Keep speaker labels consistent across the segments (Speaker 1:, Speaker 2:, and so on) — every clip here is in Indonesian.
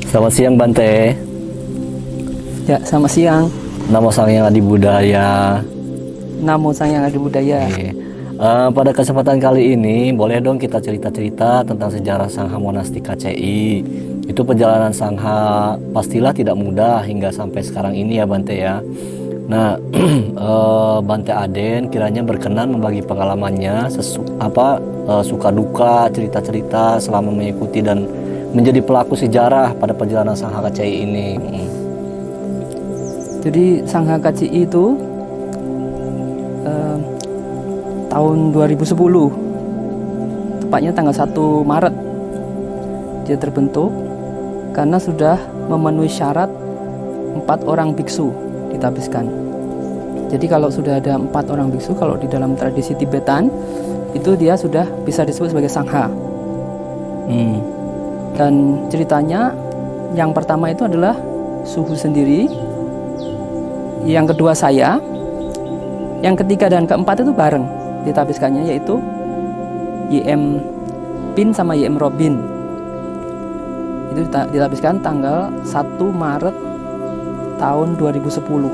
Speaker 1: Selamat siang Bante.
Speaker 2: Ya, selamat siang.
Speaker 1: Namo Sang Hyang Adi Budaya.
Speaker 2: Namo Sang Hyang Adi Budaya.
Speaker 1: Oke. Pada kesempatan kali ini, boleh dong kita cerita-cerita tentang sejarah Sangha Monastik KCI. Itu perjalanan Sangha pastilah tidak mudah hingga sampai sekarang ini ya Bante ya. Nah, Bante Aden kiranya berkenan membagi pengalamannya, suka duka, cerita-cerita selama mengikuti dan menjadi pelaku sejarah pada perjalanan Sangha KCI ini.
Speaker 2: Jadi Sangha KCI itu tahun 2010, tepatnya tanggal 1 Maret dia terbentuk karena sudah memenuhi syarat 4 orang biksu ditabiskan. Jadi kalau sudah ada 4 orang biksu, kalau di dalam tradisi Tibetan itu dia sudah bisa disebut sebagai Sangha. Dan ceritanya yang pertama itu adalah Suhu sendiri, yang kedua saya, yang ketiga dan keempat itu bareng ditabiskannya, yaitu YM Pin sama YM Robin. Itu ditabiskan tanggal 1 Maret tahun 2010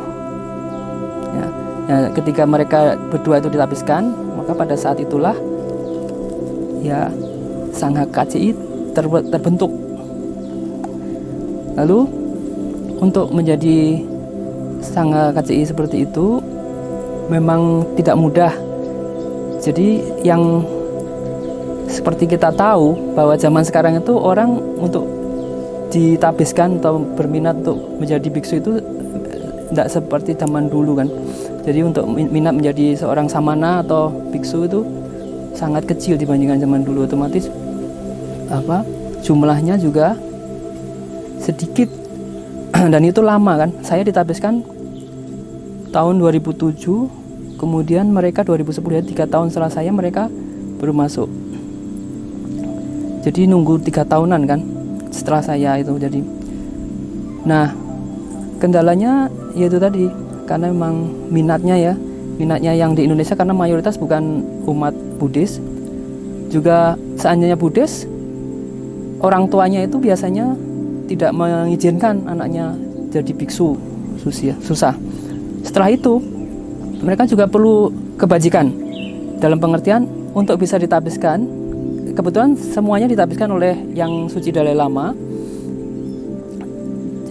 Speaker 2: ya. Nah, ketika mereka berdua itu ditabiskan, maka pada saat itulah ya Sangha KCI terbentuk. Lalu untuk menjadi Sangha KCI seperti itu memang tidak mudah. Jadi yang seperti kita tahu bahwa zaman sekarang itu orang untuk ditabiskan atau berminat untuk menjadi biksu itu tidak seperti zaman dulu kan. Jadi untuk minat menjadi seorang samana atau biksu itu sangat kecil dibandingkan zaman dulu. Otomatis jumlahnya juga sedikit dan itu lama kan. Saya ditabiskan tahun 2007, kemudian mereka 2010, ya 3 tahun setelah saya mereka baru masuk. Jadi nunggu 3 tahunan kan setelah saya itu. Jadi nah, kendalanya yaitu tadi, karena memang minatnya yang di Indonesia, karena mayoritas bukan umat Buddhis. Juga seandainya Buddhis, orang tuanya itu biasanya tidak mengizinkan anaknya jadi biksu, susah. Setelah itu mereka juga perlu kebajikan, dalam pengertian untuk bisa ditabiskan. Kebetulan semuanya ditabiskan oleh yang suci Dalai Lama.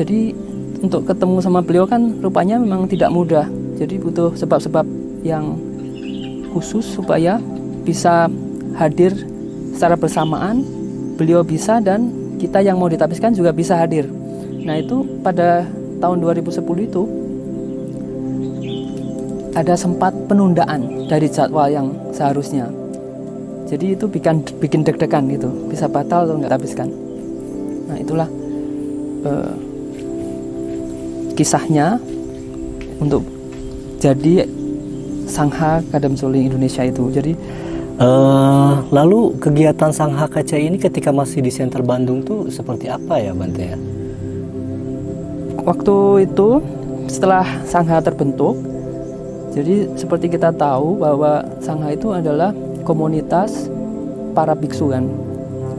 Speaker 2: Jadi untuk ketemu sama beliau kan rupanya memang tidak mudah. Jadi butuh sebab-sebab yang khusus supaya bisa hadir secara bersamaan. Beliau bisa dan kita yang mau ditabiskan juga bisa hadir. Nah itu pada tahun 2010 itu ada sempat penundaan dari jadwal yang seharusnya. Jadi itu bikin deg-degan gitu, bisa batal atau nggak tabiskan. Nah itulah kisahnya untuk jadi Sangha Kadam Soli Indonesia itu. Jadi
Speaker 1: lalu kegiatan Sangha KCI ini ketika masih di Center Bandung tuh seperti apa ya Bante ya?
Speaker 2: Waktu itu setelah Sangha terbentuk, jadi seperti kita tahu bahwa Sangha itu adalah komunitas para biksu kan,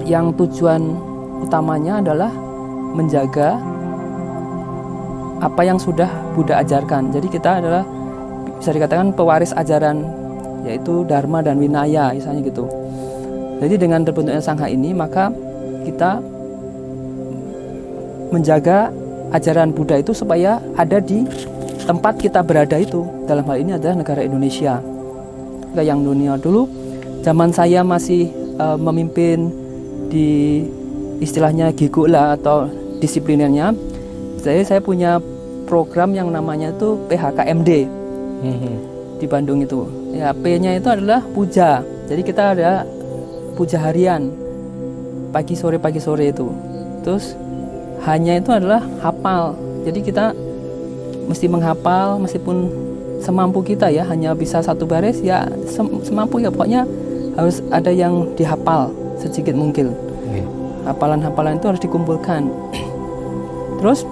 Speaker 2: yang tujuan utamanya adalah menjaga apa yang sudah Buddha ajarkan. Jadi kita adalah bisa dikatakan pewaris ajaran, yaitu Dharma dan Winaya misalnya gitu. Jadi dengan terbentuknya Sangha ini, maka kita menjaga ajaran Buddha itu supaya ada di tempat kita berada itu. Dalam hal ini adalah negara Indonesia. Yang dunia dulu, zaman saya masih memimpin di istilahnya Gigula atau disiplinernya, saya punya program yang namanya itu PHKMD di Bandung itu. Ya, P-nya itu adalah puja. Jadi kita ada puja harian pagi sore itu. Terus H-nya itu adalah hafal. Jadi kita mesti menghafal meskipun semampu kita ya, hanya bisa 1 baris ya, semampu ya, pokoknya harus ada yang dihafal sedikit mungkin. Hafalan-hafalan itu harus dikumpulkan. Terus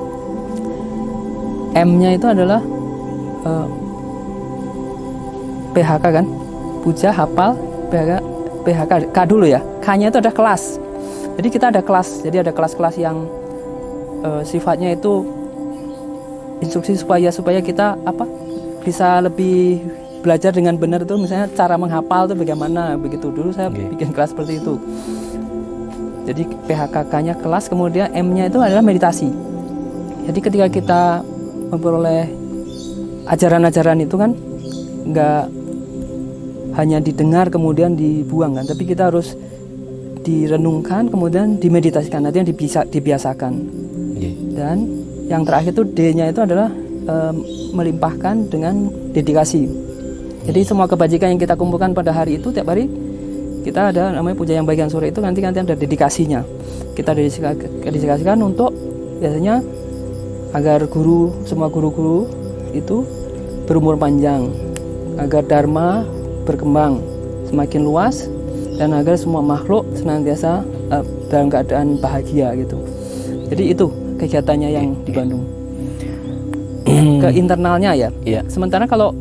Speaker 2: M-nya itu adalah PHK kan, puja, hafal, PHK, K dulu ya. K-nya itu ada kelas. Jadi kita ada kelas. Jadi ada kelas-kelas yang sifatnya itu instruksi supaya kita bisa lebih belajar dengan benar tuh, misalnya cara menghafal tuh bagaimana begitu. Dulu saya bikin kelas seperti itu. Jadi PHKK-nya kelas, kemudian M-nya itu adalah meditasi. Jadi ketika kita memperoleh ajaran-ajaran itu kan nggak hanya didengar kemudian dibuang kan, tapi kita harus direnungkan kemudian dimeditasikan, nanti yang dibiasakan. Dan yang terakhir itu D-nya itu adalah melimpahkan dengan dedikasi. Jadi semua kebajikan yang kita kumpulkan pada hari itu, tiap hari kita ada namanya puja yang bagian sore itu, nanti ada dedikasinya. Kita dedikasikan untuk biasanya agar semua guru-guru itu berumur panjang, agar dharma berkembang semakin luas, dan agar semua makhluk senantiasa dalam keadaan bahagia gitu. Jadi itu kegiatannya yang di Bandung. Ke internalnya ya. Sementara kalau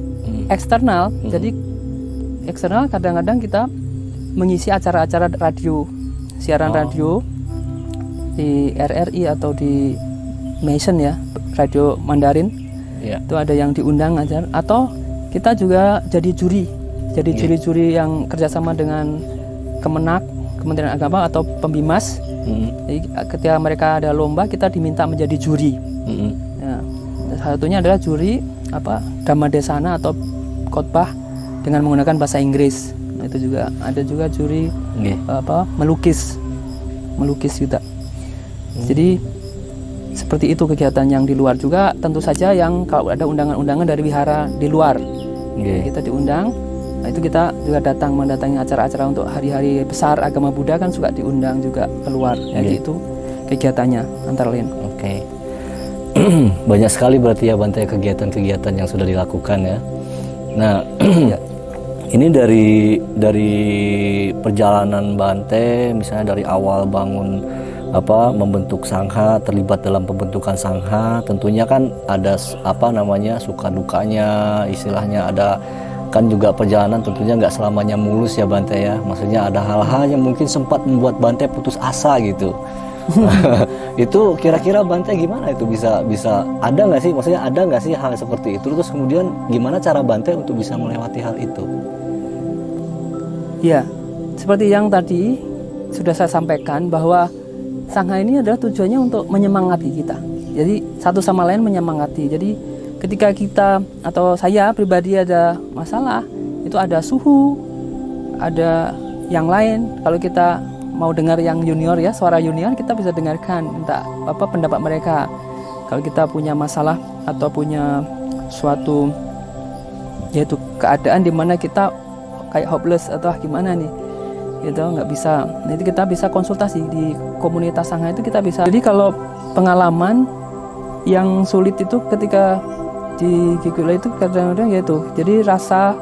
Speaker 2: eksternal, jadi eksternal kadang-kadang kita mengisi acara-acara radio, siaran radio di RRI atau di Mason ya, radio Mandarin. Itu ada yang diundang aja, atau kita juga jadi juri yang kerjasama dengan Kemenak, Kementerian Agama atau Pembimas. Jadi ketika mereka ada lomba, kita diminta menjadi juri. Ya, salah satunya adalah juri Dhammadesana atau khotbah dengan menggunakan bahasa Inggris. Nah, itu juga ada juga juri melukis juga. Jadi seperti itu kegiatan yang di luar juga. Tentu saja yang kalau ada undangan-undangan dari wihara di luar, kita diundang. Nah, itu kita juga mendatangi acara-acara untuk hari-hari besar agama Buddha kan suka diundang juga keluar. Jadi itu kegiatannya antara lain.
Speaker 1: Banyak sekali berarti ya Bante kegiatan-kegiatan yang sudah dilakukan ya. Nah, ini dari perjalanan Bante, misalnya dari awal bangun membentuk sangha, terlibat dalam pembentukan sangha, tentunya kan ada suka dukanya, istilahnya ada kan juga perjalanan tentunya nggak selamanya mulus ya Bante ya. Maksudnya ada hal-hal yang mungkin sempat membuat Bante putus asa gitu. Itu kira-kira Bante gimana itu bisa ada nggak sih, maksudnya ada nggak sih hal seperti itu, terus kemudian gimana cara Bante untuk bisa melewati hal itu?
Speaker 2: Ya, seperti yang tadi sudah saya sampaikan bahwa sangha ini adalah tujuannya untuk menyemangati kita. Jadi satu sama lain menyemangati. Jadi ketika kita atau saya pribadi ada masalah, itu ada suhu, ada yang lain. Kalau kita mau dengar yang junior ya, suara junior, kita bisa dengarkan minta pendapat mereka. Kalau kita punya masalah atau punya suatu yaitu keadaan di mana kita kayak hopeless atau gimana nih, gitu nggak bisa, nanti kita bisa konsultasi di komunitas sangha itu kita bisa. Jadi kalau pengalaman yang sulit itu ketika di Gigula itu kadang-kadang yaitu jadi rasa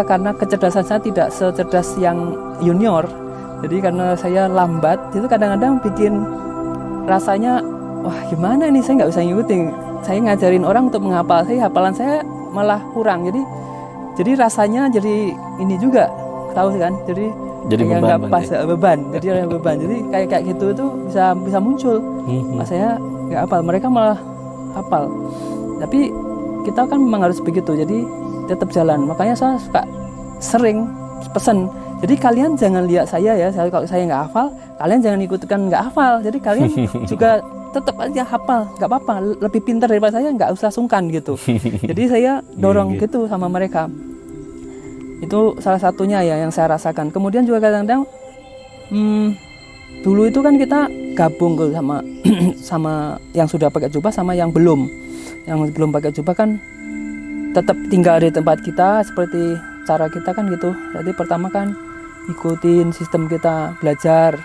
Speaker 2: karena kecerdasan saya tidak secerdas yang junior. Jadi karena saya lambat, itu kadang-kadang bikin rasanya, wah gimana nih, saya nggak bisa ngikutin. Saya ngajarin orang untuk menghafal, hafalan saya malah kurang. Jadi rasanya jadi ini juga, tahu sih kan? Jadi kayak nggak pas beban. Jadi ada beban. Jadi kayak gitu itu bisa muncul. Mas saya nggak hafal, mereka malah hafal. Tapi kita kan memang harus begitu. Jadi tetap jalan. Makanya saya suka sering pesan. Jadi kalian jangan lihat saya ya, kalau saya nggak hafal, kalian jangan ikutkan nggak hafal. Jadi kalian juga tetap aja hafal, nggak apa-apa, lebih pintar daripada saya, nggak usah sungkan gitu. Jadi saya dorong gitu sama mereka. Itu salah satunya ya yang saya rasakan. Kemudian juga kadang-kadang dulu itu kan kita gabung sama sama yang sudah pakai jubah sama yang belum. Yang belum pakai jubah kan tetap tinggal di tempat kita, seperti cara kita kan gitu. Jadi pertama kan ikutin sistem kita belajar,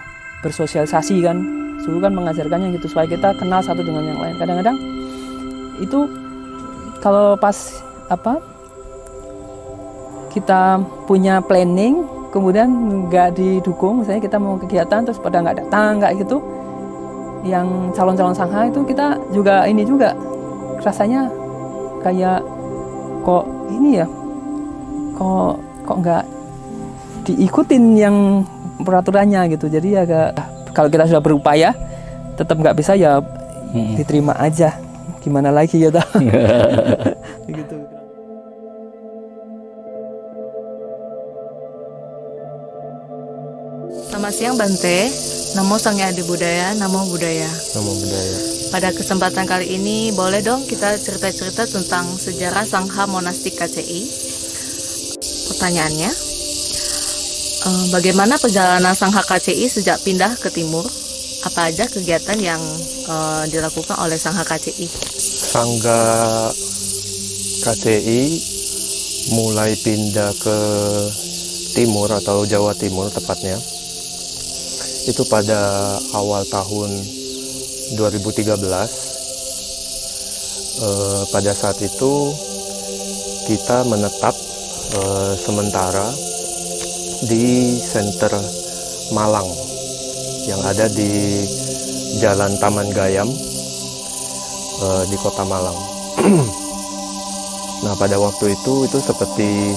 Speaker 2: bersosialisasi kan. Dulu kan mengajarkannya gitu supaya kita kenal satu dengan yang lain. Kadang-kadang itu kalau pas kita punya planning kemudian nggak didukung, misalnya kita mau kegiatan terus pada nggak datang, nggak gitu, yang calon-calon sangha itu kita juga ini juga rasanya kayak kok ini ya, kok nggak diikutin yang peraturannya gitu. Jadi agak, kalau kita sudah berupaya tetap nggak bisa ya diterima aja, gimana lagi ya toh. Begitu.
Speaker 3: Selamat siang Bante, Namo Sang Adi Budaya, Namo Budaya.
Speaker 4: Namo Budaya.
Speaker 3: Pada kesempatan kali ini boleh dong kita cerita-cerita tentang sejarah Sangha Monastik KCI. Pertanyaannya, bagaimana perjalanan Sangha KCI sejak pindah ke timur? Apa aja kegiatan yang dilakukan oleh Sangha KCI?
Speaker 4: Sangga KCI mulai pindah ke timur atau Jawa Timur tepatnya itu pada awal tahun 2013. Pada saat itu kita menetap sementara di Center Malang yang ada di Jalan Taman Gayam di Kota Malang. Nah, pada waktu itu seperti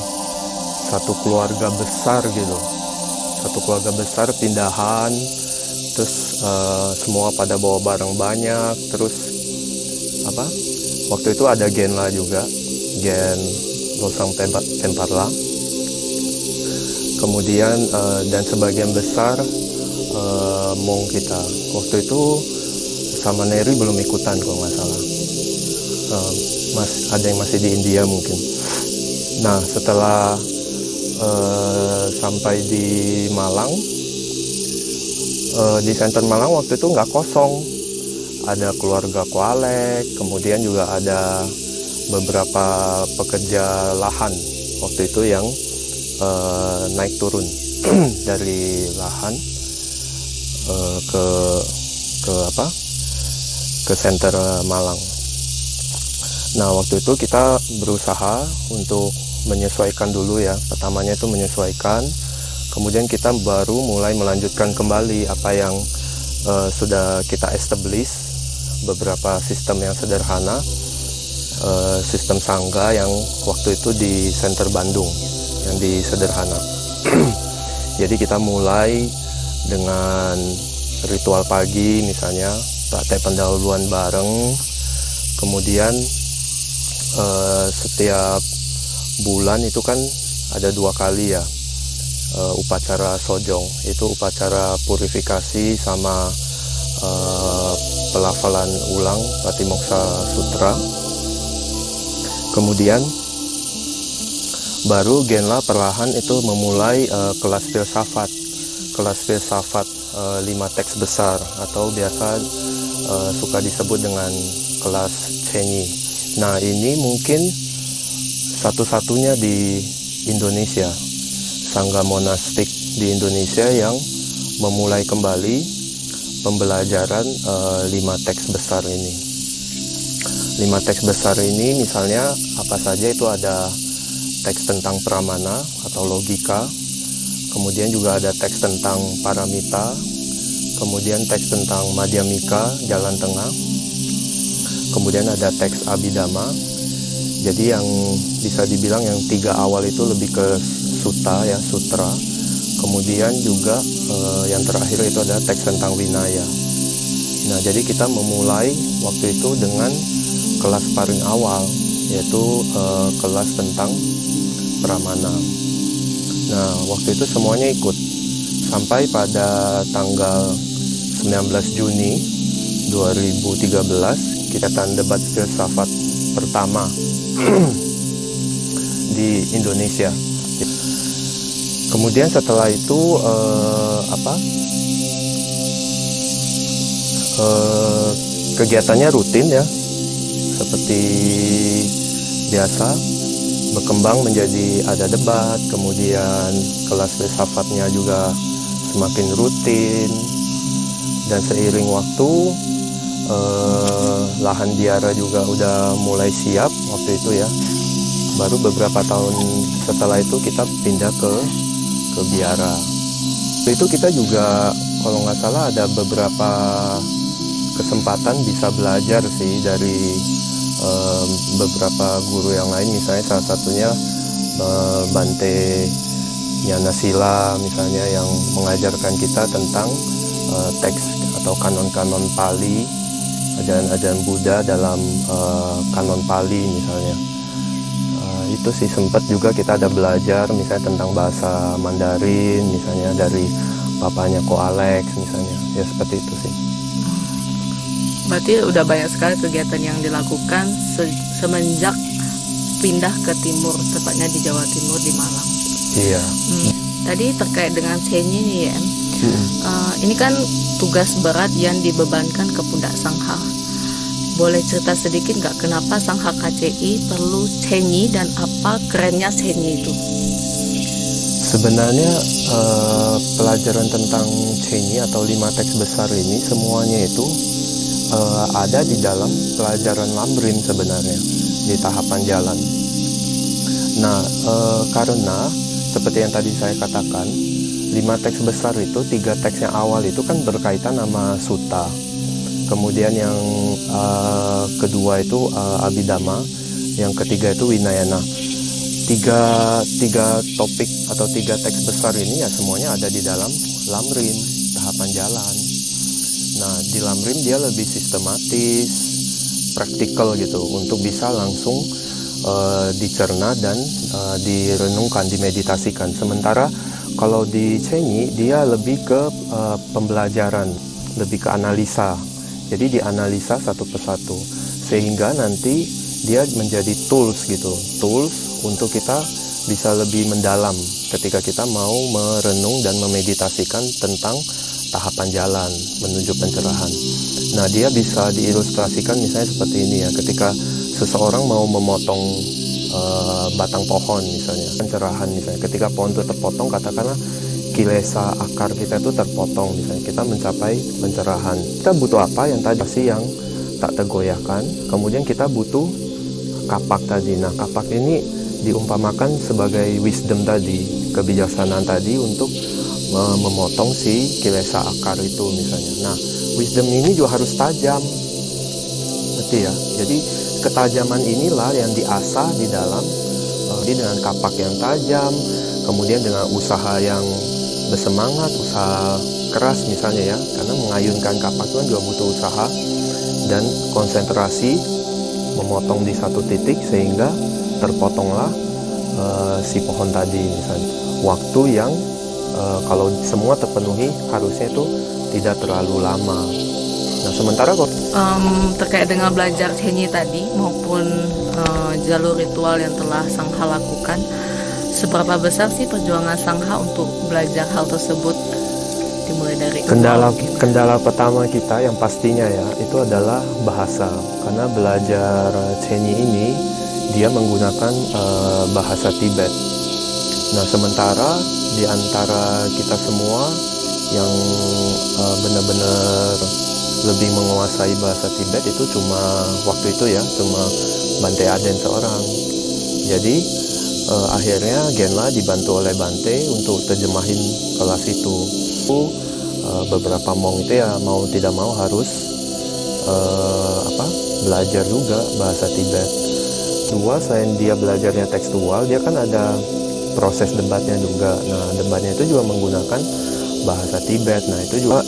Speaker 4: satu keluarga besar gitu, satu keluarga besar pindahan, terus semua pada bawa barang banyak, terus waktu itu ada Genla juga, Gen Losang Temparla, kemudian dan sebagian besar Mong kita. Waktu itu sama Neri belum ikutan kalau nggak salah, ada yang masih di India mungkin. Nah, setelah sampai di Malang, di Center Malang waktu itu nggak kosong, ada keluarga Koalek, kemudian juga ada beberapa pekerja lahan waktu itu yang naik turun dari lahan ke Center Malang. Nah, waktu itu kita berusaha untuk menyesuaikan dulu ya. Pertamanya itu menyesuaikan, kemudian kita baru mulai melanjutkan kembali apa yang sudah kita establish, beberapa sistem yang sederhana, sistem sangga yang waktu itu di Center Bandung yang di sederhana. Jadi kita mulai dengan ritual pagi misalnya, praktek pendahuluan bareng, kemudian setiap bulan itu kan ada 2 kali ya upacara sojong, itu upacara purifikasi sama pelafalan ulang Patimokkha Sutra. Kemudian baru Genla perlahan itu memulai kelas filsafat 5 teks besar atau biasa suka disebut dengan kelas Chenyi. Nah, ini mungkin satu-satunya di Indonesia, Sangga Monastik di Indonesia yang memulai kembali pembelajaran 5 teks besar ini. 5 teks besar ini misalnya apa saja, itu ada teks tentang pramana atau logika, kemudian juga ada teks tentang paramita, kemudian teks tentang madhyamika, jalan tengah, kemudian ada teks abhidhamma. Jadi yang bisa dibilang yang 3 awal itu lebih ke sutta ya, sutra. Kemudian juga yang terakhir itu ada teks tentang winaya. Nah, jadi kita memulai waktu itu dengan kelas paling awal, yaitu kelas tentang pramana. Nah, waktu itu semuanya ikut sampai pada tanggal 19 Juni 2013 kita debat filsafat pertama di Indonesia. Kemudian setelah itu kegiatannya rutin ya, seperti biasa, berkembang menjadi ada debat, kemudian kelas filsafatnya juga semakin rutin, dan seiring waktu lahan biara juga udah mulai siap waktu itu ya. Baru beberapa tahun setelah itu kita pindah ke biara. Itu kita juga kalau nggak salah ada beberapa kesempatan bisa belajar sih dari beberapa guru yang lain, misalnya salah satunya Bante Nyanasila misalnya, yang mengajarkan kita tentang teks atau kanon-kanon Pali ajaran-ajaran Buddha dalam kanon Pali misalnya. Itu sih sempat juga kita ada belajar misalnya tentang bahasa Mandarin misalnya dari papanya Ko Alex misalnya, ya seperti itu sih.
Speaker 3: Berarti udah banyak sekali kegiatan yang dilakukan semenjak pindah ke timur, tepatnya di Jawa Timur di Malang.
Speaker 4: Iya.
Speaker 3: Tadi terkait dengan Chenyi nih ya, ini kan tugas berat yang dibebankan ke pundak Sangha. Boleh cerita sedikit nggak kenapa Sangha KCI perlu Chenyi dan apa kerennya Chenyi itu?
Speaker 4: Sebenarnya pelajaran tentang Chenyi atau 5 teks besar ini semuanya itu ada di dalam pelajaran Lamrim sebenarnya di tahapan jalan. Nah, karena seperti yang tadi saya katakan, 5 teks besar itu, 3 teks yang awal itu kan berkaitan sama sutta. Kemudian yang kedua itu Abhidhamma, yang ketiga itu Winayana. Tiga topik atau 3 teks besar ini ya semuanya ada di dalam Lamrim, tahapan jalan. Nah, di Lamrim dia lebih sistematis, praktikal gitu, untuk bisa langsung dicerna dan direnungkan, dimeditasikan. Sementara kalau di Chenyi dia lebih ke pembelajaran, lebih ke analisa. Jadi dianalisa satu persatu sehingga nanti dia menjadi tools gitu, tools untuk kita bisa lebih mendalam ketika kita mau merenung dan memeditasikan tentang tahapan jalan menuju pencerahan. Nah, dia bisa diilustrasikan misalnya seperti ini ya, ketika seseorang mau memotong batang pohon misalnya, pencerahan misalnya, ketika pohon itu terpotong, katakanlah kilesa akar kita itu terpotong misalnya, kita mencapai pencerahan. Kita butuh apa yang tadi yang tak tergoyahkan, kemudian kita butuh kapak tadi. Nah, kapak ini diumpamakan sebagai wisdom tadi, kebijaksanaan tadi untuk memotong si kilesa akar itu misalnya. Nah, wisdom ini juga harus tajam, berarti ya. Jadi ketajaman inilah yang diasah di dalam dengan kapak yang tajam, kemudian dengan usaha yang bersemangat, usaha keras misalnya ya, karena mengayunkan kapak itu kan juga butuh usaha dan konsentrasi, memotong di satu titik sehingga terpotonglah si pohon tadi misalnya. Waktu yang kalau semua terpenuhi harusnya itu tidak terlalu lama. Nah, sementara kok
Speaker 3: terkait dengan belajar Chenyi tadi maupun jalur ritual yang telah Sangha lakukan, seberapa besar sih perjuangan Sangha untuk belajar hal tersebut, dimulai dari
Speaker 4: kendala pertama kita yang pastinya ya itu adalah bahasa, karena belajar Chenyi ini dia menggunakan bahasa Tibet. Nah, sementara di antara kita semua yang benar-benar lebih menguasai bahasa Tibet itu cuma waktu itu ya cuma Bante Aden seorang. Jadi akhirnya Genla dibantu oleh Bante untuk terjemahin kelas itu. Beberapa monk itu ya mau tidak mau harus belajar juga bahasa Tibet. Dua, selain dia belajarnya tekstual, dia kan ada proses debatnya juga. Nah, debatnya itu juga menggunakan bahasa Tibet. Nah, itu juga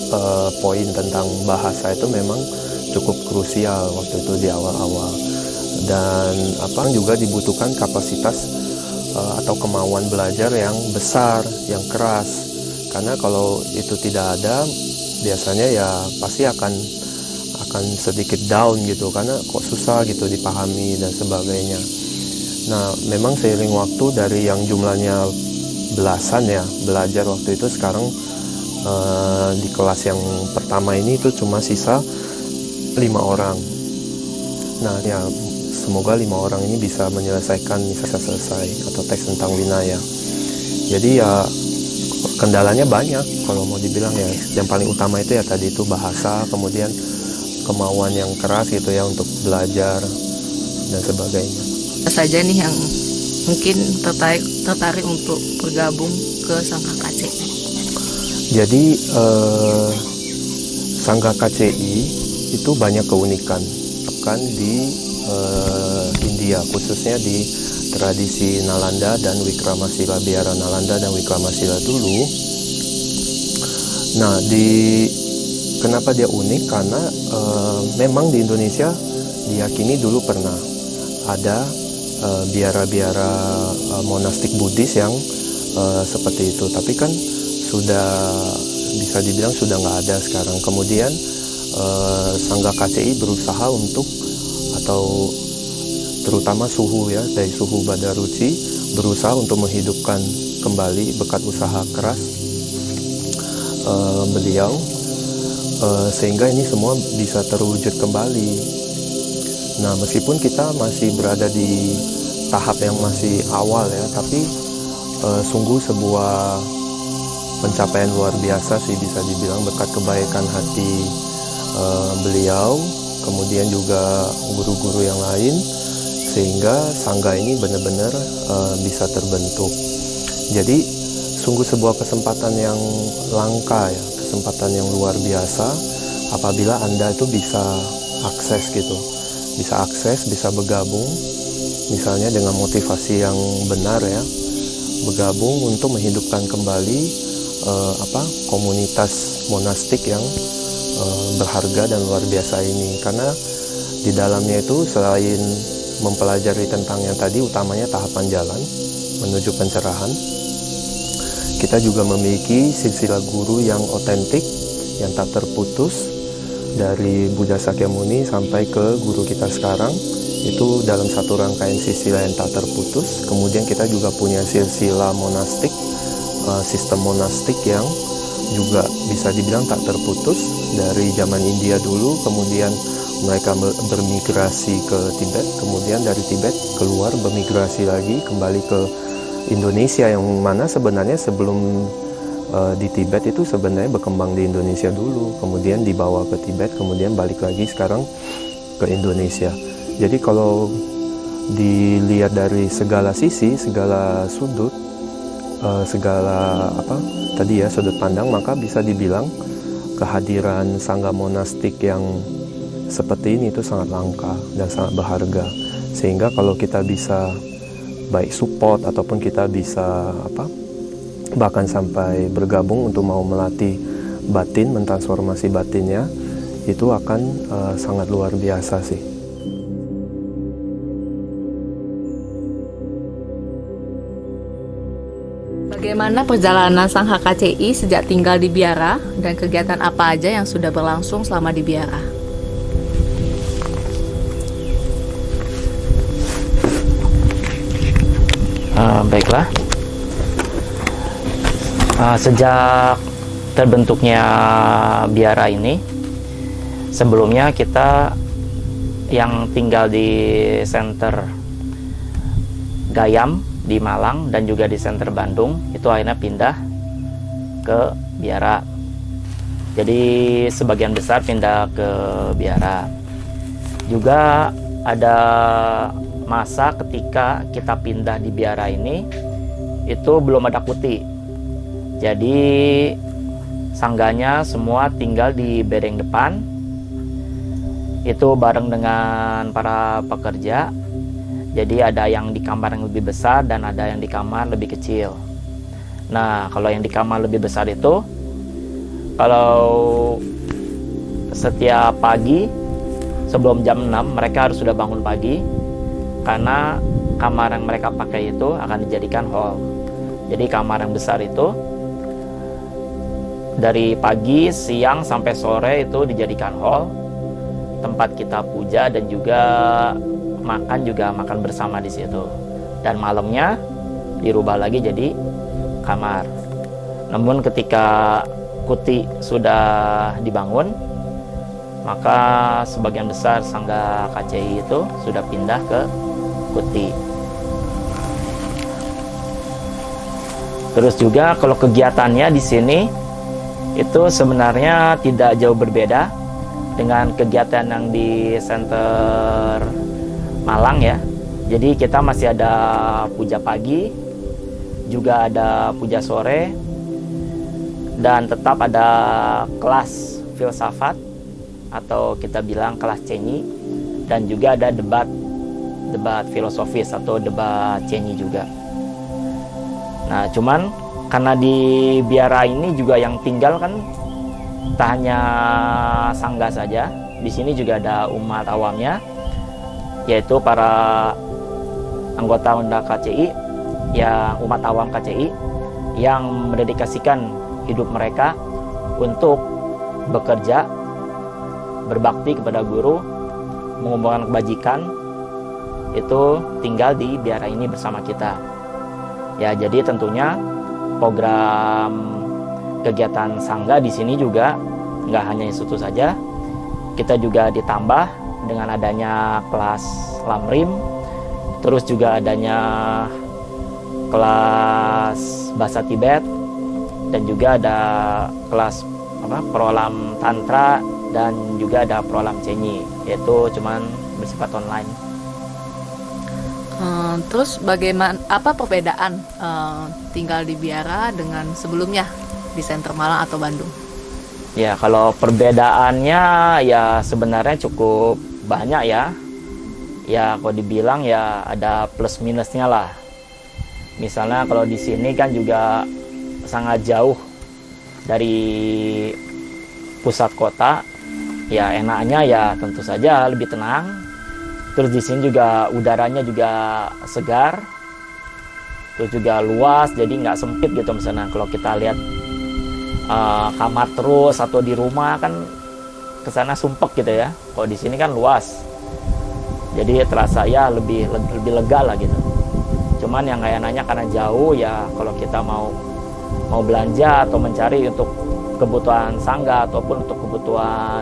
Speaker 4: poin tentang bahasa itu memang cukup krusial waktu itu di awal-awal. Dan juga dibutuhkan kapasitas atau kemauan belajar yang besar, yang keras. Karena kalau itu tidak ada, biasanya ya pasti akan sedikit down gitu, karena kok susah gitu dipahami dan sebagainya. Nah, memang seiring waktu dari yang jumlahnya belasan ya belajar waktu itu, sekarang di kelas yang pertama ini itu cuma sisa 5 orang. Nah ya, semoga 5 orang ini bisa menyelesaikan, bisa selesai atau teks tentang Vinaya. Jadi ya kendalanya banyak kalau mau dibilang ya. Yang paling utama itu ya tadi itu bahasa, kemudian kemauan yang keras gitu ya untuk belajar dan sebagainya.
Speaker 3: Apa saja nih yang mungkin tertarik untuk bergabung ke Sangha KCI?
Speaker 4: Jadi Sangha KCI itu banyak keunikan kan di India, khususnya di tradisi Nalanda dan Wikramasila, biara Nalanda dan Wikramasila dulu. Nah, di Kenapa dia unik? Karena memang di Indonesia diyakini dulu pernah ada biara-biara monastik Buddhis yang seperti itu. Tapi kan sudah bisa dibilang sudah nggak ada sekarang. Kemudian Sangga KCI berusaha untuk, atau terutama suhu ya, dari suhu Badaruci berusaha untuk menghidupkan kembali berkat usaha keras beliau, sehingga ini semua bisa terwujud kembali. Nah, meskipun kita masih berada di tahap yang masih awal ya, tapi sungguh sebuah pencapaian luar biasa sih bisa dibilang, berkat kebaikan hati beliau, kemudian juga guru-guru yang lain, sehingga sangga ini benar-benar bisa terbentuk. Jadi sungguh sebuah kesempatan yang langka ya, kesempatan yang luar biasa apabila Anda itu bisa akses gitu, bisa akses, bisa bergabung, misalnya dengan motivasi yang benar ya, bergabung untuk menghidupkan kembali komunitas monastik yang berharga dan luar biasa ini. Karena di dalamnya itu selain mempelajari tentang yang tadi, utamanya tahapan jalan menuju pencerahan, kita juga memiliki silsilah guru yang otentik, yang tak terputus, dari Buddha Sakyamuni sampai ke guru kita sekarang, itu dalam satu rangkaian silsilah yang tak terputus. Kemudian kita juga punya silsilah monastik, sistem monastik yang juga bisa dibilang tak terputus dari zaman India dulu, kemudian mereka bermigrasi ke Tibet, kemudian dari Tibet keluar bermigrasi lagi kembali ke Indonesia, yang mana sebenarnya sebelum di Tibet itu sebenarnya berkembang di Indonesia dulu, kemudian dibawa ke Tibet, kemudian balik lagi sekarang ke Indonesia. Jadi kalau dilihat dari segala sisi, segala sudut, segala sudut pandang, maka bisa dibilang kehadiran sangga monastik yang seperti ini itu sangat langka dan sangat berharga. Sehingga kalau kita bisa baik support ataupun kita bisa bahkan sampai bergabung untuk mau melatih batin, mentransformasi batinnya, itu akan sangat luar biasa sih.
Speaker 3: Bagaimana perjalanan Sangha KCI sejak tinggal di biara dan kegiatan apa aja yang sudah berlangsung selama di biara?
Speaker 5: Baiklah. Sejak terbentuknya biara ini, sebelumnya kita yang tinggal di center Gayam di Malang dan juga di center Bandung, itu akhirnya pindah ke biara. Jadi sebagian besar pindah ke biara. Juga ada masa ketika kita pindah di biara ini, itu belum ada kuti. Jadi sangganya semua tinggal di bedeng depan, itu bareng dengan para pekerja. Jadi ada yang di kamar yang lebih besar dan ada yang di kamar lebih kecil. Nah, kalau yang di kamar lebih besar itu, kalau setiap pagi sebelum jam 6 mereka harus sudah bangun pagi, karena kamar yang mereka pakai itu akan dijadikan hall. Jadi kamar yang besar itu dari pagi, siang sampai sore itu dijadikan hall, tempat kita puja dan juga makan bersama di situ. Dan malamnya dirubah lagi jadi kamar. Namun ketika kuti sudah dibangun, maka sebagian besar Sangga KCI itu sudah pindah ke kuti. Terus juga kalau kegiatannya di sini itu sebenarnya tidak jauh berbeda dengan kegiatan yang di center Malang ya. Jadi kita masih ada puja pagi, juga ada puja sore, dan tetap ada kelas filsafat atau kita bilang kelas cenyi, dan juga ada debat filosofis atau debat cenyi juga. Nah, cuman karena di biara ini juga yang tinggal kan tak hanya sangga saja, di sini juga ada umat awamnya, yaitu para anggota Undang KCI, yang umat awam KCI yang mendedikasikan hidup mereka untuk bekerja, berbakti kepada guru, mengumpulkan kebajikan, itu tinggal di biara ini bersama kita. Ya, jadi tentunya program kegiatan sangga di sini juga nggak hanya itu saja, kita juga ditambah dengan adanya kelas lamrim, terus juga adanya kelas bahasa Tibet, dan juga ada kelas prolam tantra, dan juga ada prolam cenyi, yaitu cuman bersifat online.
Speaker 3: Terus bagaimana, apa perbedaan tinggal di biara dengan sebelumnya di Center Malang atau Bandung?
Speaker 5: Ya, kalau perbedaannya ya sebenarnya cukup banyak ya. Ya, kalau dibilang ya ada plus minusnya lah. Misalnya kalau di sini kan juga sangat jauh dari pusat kota. Ya, enaknya ya tentu saja lebih tenang. Terus di sini juga udaranya juga segar, terus juga luas, jadi nggak sempit gitu. Misalnya kalau kita lihat kamar terus atau di rumah kan kesana sumpek gitu ya. Kalau di sini kan luas, jadi terasa ya lebih lega lah gitu. Cuman yang kayak nanya karena jauh ya, kalau kita mau belanja atau mencari untuk kebutuhan sangga ataupun untuk kebutuhan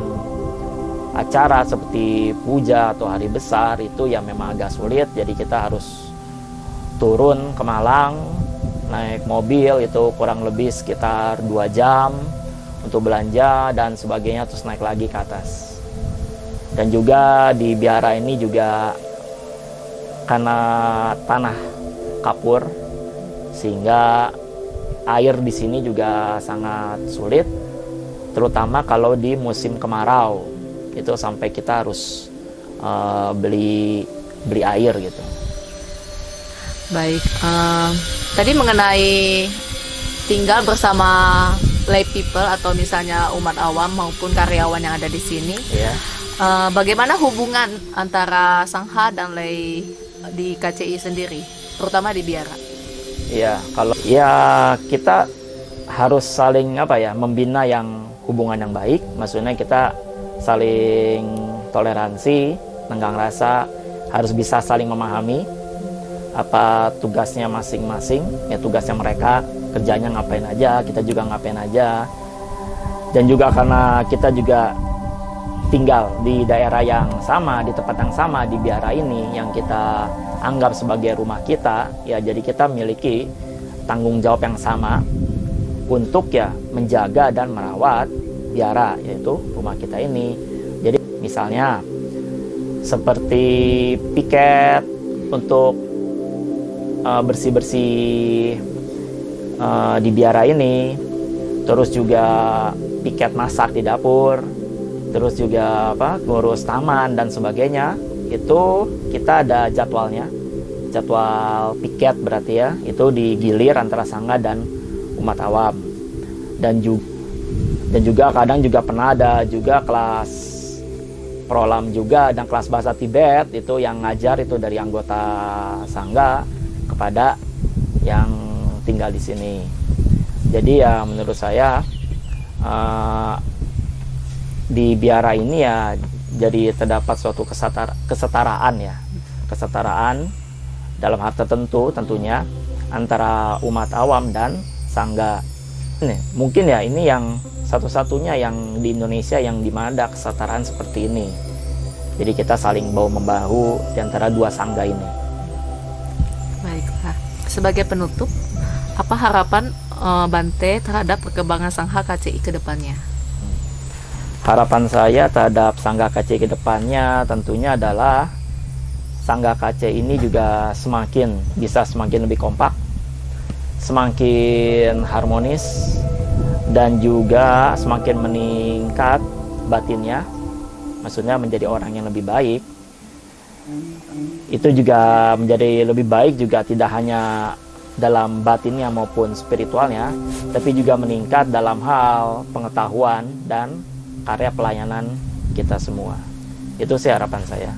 Speaker 5: acara seperti puja atau hari besar, itu ya memang agak sulit. Jadi kita harus turun ke Malang, naik mobil, itu kurang lebih sekitar 2 jam untuk belanja dan sebagainya, terus naik lagi ke atas. Dan juga di biara ini juga karena tanah kapur, sehingga air di sini juga sangat sulit, terutama kalau di musim kemarau. Itu sampai kita harus beli air gitu.
Speaker 3: Baik, tadi mengenai tinggal bersama lay people atau misalnya umat awam maupun karyawan yang ada di sini.
Speaker 5: Ya.
Speaker 3: Bagaimana hubungan antara sangha dan lay di KCI sendiri, terutama di biara?
Speaker 5: Iya, kalau ya kita harus saling membina yang hubungan yang baik. Maksudnya kita saling toleransi, tenggang rasa, harus bisa saling memahami apa tugasnya masing-masing, ya tugasnya mereka, kerjanya ngapain aja, kita juga ngapain aja. Dan juga karena kita juga tinggal di daerah yang sama, di tempat yang sama, di biara ini yang kita anggap sebagai rumah kita, ya jadi kita memiliki tanggung jawab yang sama untuk ya menjaga dan merawat biara, yaitu rumah kita ini. Jadi misalnya seperti piket untuk bersih-bersih di biara ini, terus juga piket masak di dapur, terus juga ngurus taman dan sebagainya, itu kita ada jadwalnya, jadwal piket berarti ya, itu digilir antara sangga dan umat awam. Dan juga kadang juga pernah ada juga kelas prolam juga dan kelas bahasa Tibet, itu yang ngajar itu dari anggota sangga kepada yang tinggal di sini. Jadi ya menurut saya di biara ini ya jadi terdapat suatu kesetaraan ya, kesetaraan dalam hal tertentu tentunya antara umat awam dan sangga. Mungkin ya ini yang satu-satunya yang di Indonesia yang dimana ada kesetaraan seperti ini. Jadi kita saling bahu-membahu di antara dua sangga ini.
Speaker 3: Baiklah, sebagai penutup, apa harapan Bante terhadap perkembangan sangha KCI ke depannya?
Speaker 5: Harapan saya terhadap sangga KCI ke depannya tentunya adalah sangga KCI ini juga bisa semakin lebih kompak, semakin harmonis, dan juga semakin meningkat batinnya, maksudnya menjadi orang yang lebih baik. Itu juga menjadi lebih baik juga tidak hanya dalam batinnya maupun spiritualnya, tapi juga meningkat dalam hal pengetahuan dan karya pelayanan kita semua. Itu sih harapan saya.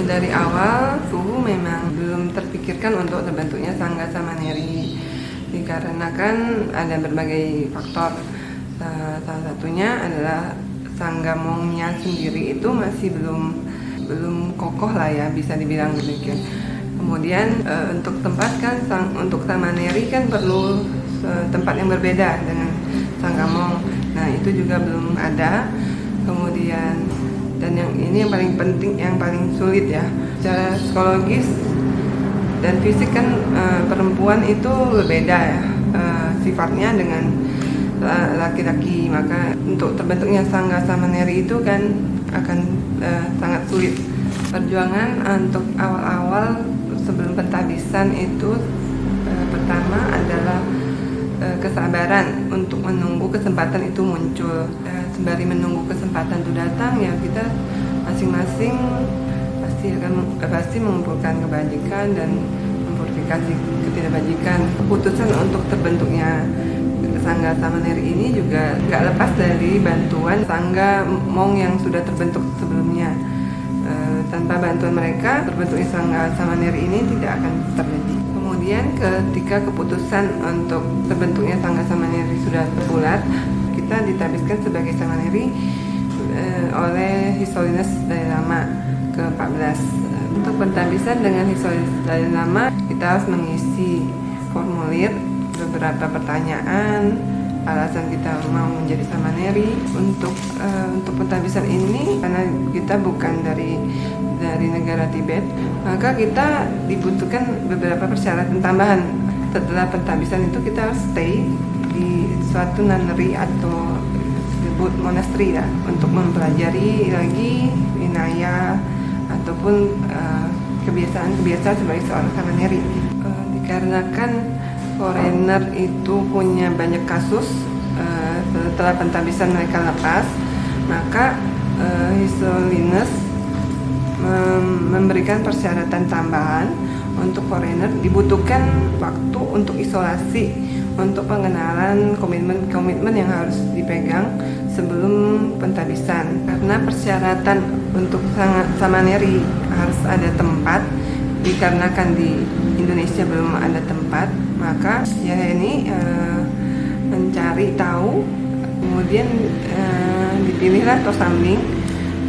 Speaker 6: Dari awal Suhu memang belum terpikirkan untuk terbentuknya Sangga Samaneri, dikarenakan ada berbagai faktor. Salah satunya adalah Sangga Mongnya sendiri itu masih belum kokoh lah ya, bisa dibilang demikian. Kemudian untuk tempat kan untuk Samaneri kan perlu tempat yang berbeda dengan Sangga Mong. Nah itu juga belum ada. Kemudian dan ini yang paling penting, yang paling sulit ya, secara psikologis dan fisik kan perempuan itu berbeda ya sifatnya dengan laki-laki, maka untuk terbentuknya Sangga Samaneri itu kan akan sangat sulit. Perjuangan untuk awal-awal sebelum pentahbisan itu pertama adalah kesabaran untuk menunggu kesempatan itu muncul. Sembari menunggu kesempatan itu datang, ya kita masing-masing pasti mengumpulkan kebajikan dan memverifikasi ketidakbajikan. Keputusan untuk terbentuknya Sangga Samaneri ini juga nggak lepas dari bantuan Sangga Mong yang sudah terbentuk sebelumnya. Tanpa bantuan mereka, terbentuknya Sangga Samaneri ini tidak akan terjadi. Kemudian ketika keputusan untuk terbentuknya Sangga Samaneri sudah bulat, kita ditabiskan sebagai Samaneri oleh His Holiness Dalai Lama ke-14. Untuk pentabisan dengan His Holiness Dalai Lama, kita harus mengisi formulir beberapa pertanyaan, alasan kita mau menjadi Samaneri. Untuk pentabisan ini, karena kita bukan dari negara Tibet, maka kita dibutuhkan beberapa persyaratan tambahan. Setelah pentabisan itu kita harus stay di suatu nunnery atau disebut monastery ya, untuk mempelajari lagi winaya ataupun kebiasaan-kebiasaan sebagai seorang Samaneri. Dikarenakan foreigner itu punya banyak kasus, setelah pentabisan mereka lepas, maka His Holiness memberikan persyaratan tambahan. Untuk foreigner dibutuhkan waktu untuk isolasi, untuk pengenalan komitmen yang harus dipegang sebelum pentabisan. Karena persyaratan untuk Samaneri harus ada tempat, dikarenakan di Indonesia belum ada tempat, maka ya ini mencari tahu, kemudian dipilihlah Tosamling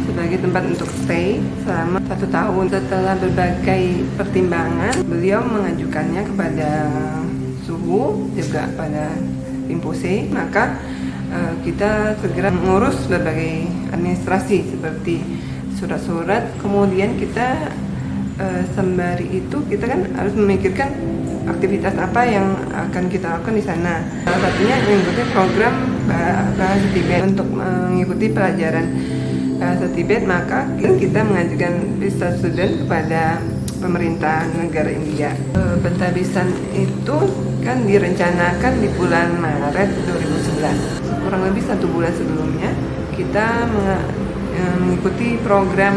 Speaker 6: sebagai tempat untuk stay selama 1 tahun. Setelah berbagai pertimbangan, beliau mengajukannya kepada Suhu, juga pada Rinpoche. Maka kita segera mengurus berbagai administrasi seperti surat-surat. Kemudian kita sembari itu kita kan harus memikirkan aktivitas apa yang akan kita lakukan di sana. Salah satunya mengikuti program bahasa Tibet. Untuk mengikuti pelajaran bahasa Tibet, maka kita mengajukan visa student kepada pemerintah negara India. Pentabisan itu kan direncanakan di bulan Maret 2011. Kurang lebih 1 bulan sebelumnya kita mengikuti program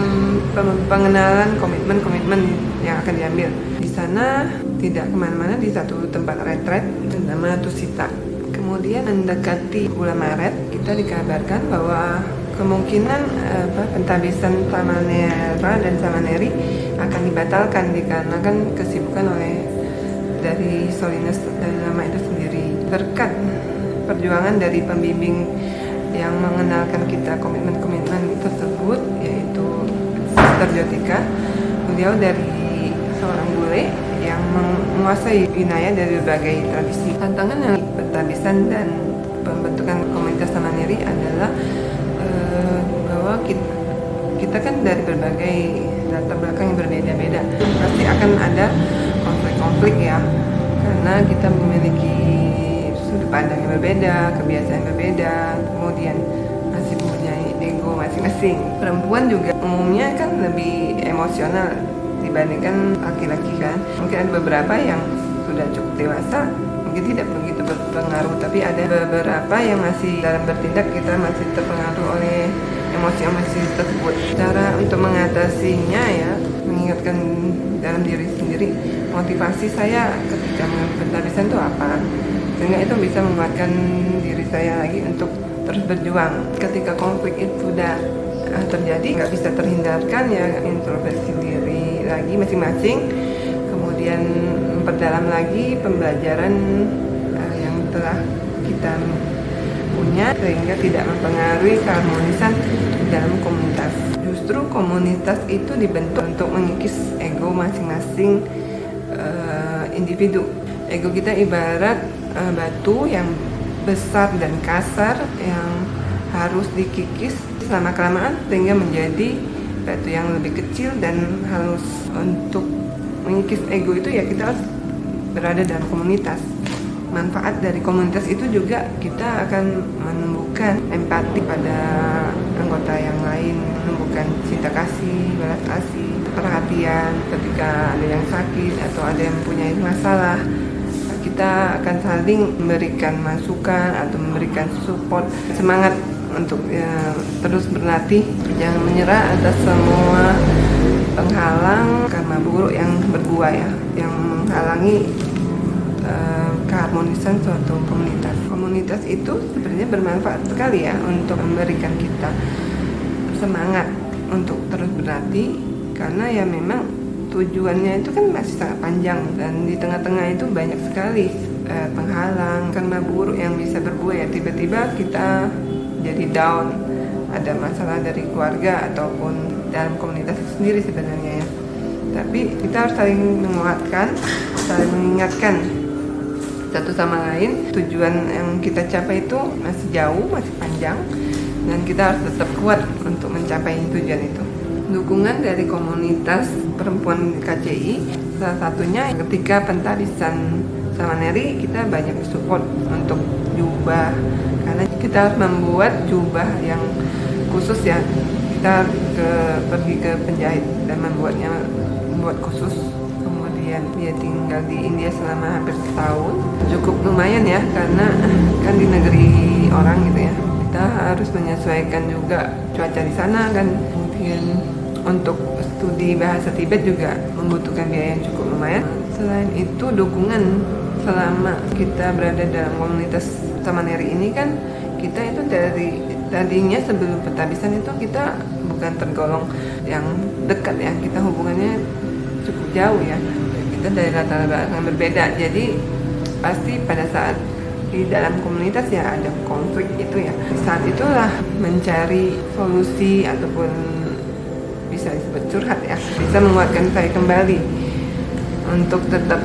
Speaker 6: pengenalan komitmen yang akan diambil. Di sana tidak kemana-mana, di satu tempat retret bernama Tusita. Kemudian mendekati bulan Maret, kita dikabarkan bahwa kemungkinan pentabisan Samanera dan Samaneri akan dibatalkan dikarenakan kesibukan dari His Holiness Dalai Lama itu sendiri. Berkat perjuangan dari pembimbing yang mengenalkan kita komitmen-komitmen tersebut, yaitu Sister Jotika, beliau dari seorang bule yang menguasai winaya dari berbagai tradisi. Tantangan yang pentabisan dan pembentukan komunitas Samaneri adalah bahwa kita kan dari berbagai latar belakang yang berbeda-beda, pasti akan ada konflik-konflik ya, karena kita memiliki sudut pandang yang berbeda, kebiasaan yang berbeda, kemudian masih mempunyai ego masing-masing. Perempuan juga umumnya kan lebih emosional dibandingkan laki-laki kan. Mungkin ada beberapa yang sudah cukup dewasa, mungkin tidak begitu berpengaruh, tapi ada beberapa yang masih dalam bertindak kita masih terpengaruh oleh emosi-emosi tersebut. Cara untuk mengatasinya ya, mengingatkan dalam diri sendiri motivasi saya ketika mengambil pentabisan itu apa, sehingga itu bisa menguatkan diri saya lagi untuk terus berjuang. Ketika konflik itu sudah terjadi, nggak bisa terhindarkan ya, introspeksi diri lagi masing-masing, kemudian memperdalam lagi pembelajaran yang telah kita punya sehingga tidak mempengaruhi keharmonisan dalam komunitas. Justru komunitas itu dibentuk untuk mengikis ego masing-masing individu. Ego kita ibarat batu yang besar dan kasar yang harus dikikis selama kelamaan sehingga menjadi batu yang lebih kecil dan halus. Untuk mengikis ego itu ya kita harus berada dalam komunitas. Manfaat dari komunitas itu juga kita akan menumbuhkan empati pada anggota yang lain, menumbuhkan cinta kasih, belas kasih, perhatian ketika ada yang sakit atau ada yang punya masalah. Kita akan saling memberikan masukan atau memberikan support, semangat untuk terus berlatih, jangan menyerah atas semua penghalang karma buruk yang berbuah ya, yang menghalangi keharmonisan suatu komunitas. Komunitas itu sebenarnya bermanfaat sekali ya untuk memberikan kita semangat untuk terus berlatih, karena ya memang tujuannya itu kan masih sangat panjang dan di tengah-tengah itu banyak sekali penghalang karma buruk yang bisa berbuah ya. Tiba-tiba kita jadi down, ada masalah dari keluarga ataupun dalam komunitas itu sendiri sebenarnya ya. Tapi kita harus saling menguatkan, saling mengingatkan satu sama lain. Tujuan yang kita capai itu masih jauh, masih panjang, dan kita harus tetap kuat untuk mencapai tujuan itu. Dukungan dari komunitas perempuan KCI, salah satunya ketika pentabisan Samaneri kita banyak support untuk jubah, karena kita harus membuat jubah yang khusus ya. Kita pergi ke penjahit dan membuat khusus. Kemudian dia tinggal di India selama hampir setahun, cukup lumayan ya, karena kan di negeri orang gitu ya. Kita harus menyesuaikan juga cuaca di sana kan. Kemudian untuk studi bahasa Tibet juga membutuhkan biaya yang cukup lumayan. Selain itu dukungan selama kita berada dalam komunitas Samaneri ini kan, kita itu dari tadinya sebelum pentabisan itu kita bukan tergolong yang dekat ya, kita hubungannya cukup jauh ya, kita dari latar belakang berbeda. Jadi pasti pada saat di dalam komunitas ya ada konflik itu ya, saat itulah mencari solusi ataupun bisa disebut curhat ya, bisa menguatkan saya kembali untuk tetap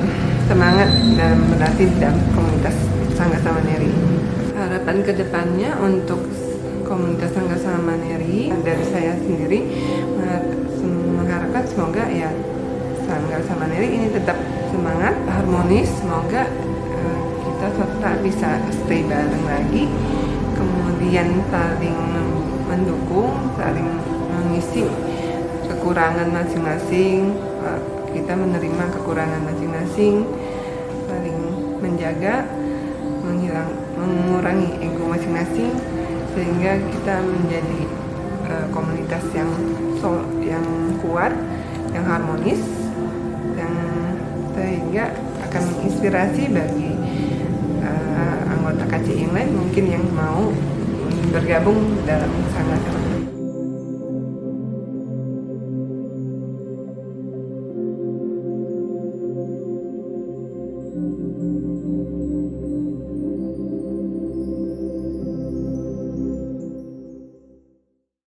Speaker 6: semangat dalam berlatih dalam komunitas Sangga Samaneri. Harapan kedepannya untuk komunitas Sangga Samaneri dari saya sendiri mengharapkan semoga ya Sangga Samaneri ini tetap semangat, harmonis, semoga kita suatu saat bisa stay bareng lagi, kemudian saling mendukung, saling mengisi kekurangan masing-masing, kita menerima kekurangan masing-masing, saling menjaga, mengurangi ego masing-masing, sehingga kita menjadi komunitas yang kuat, yang harmonis, yang sehingga akan menginspirasi bagi anggota KCI yang lain mungkin yang mau bergabung dalam Sangga Samaneri.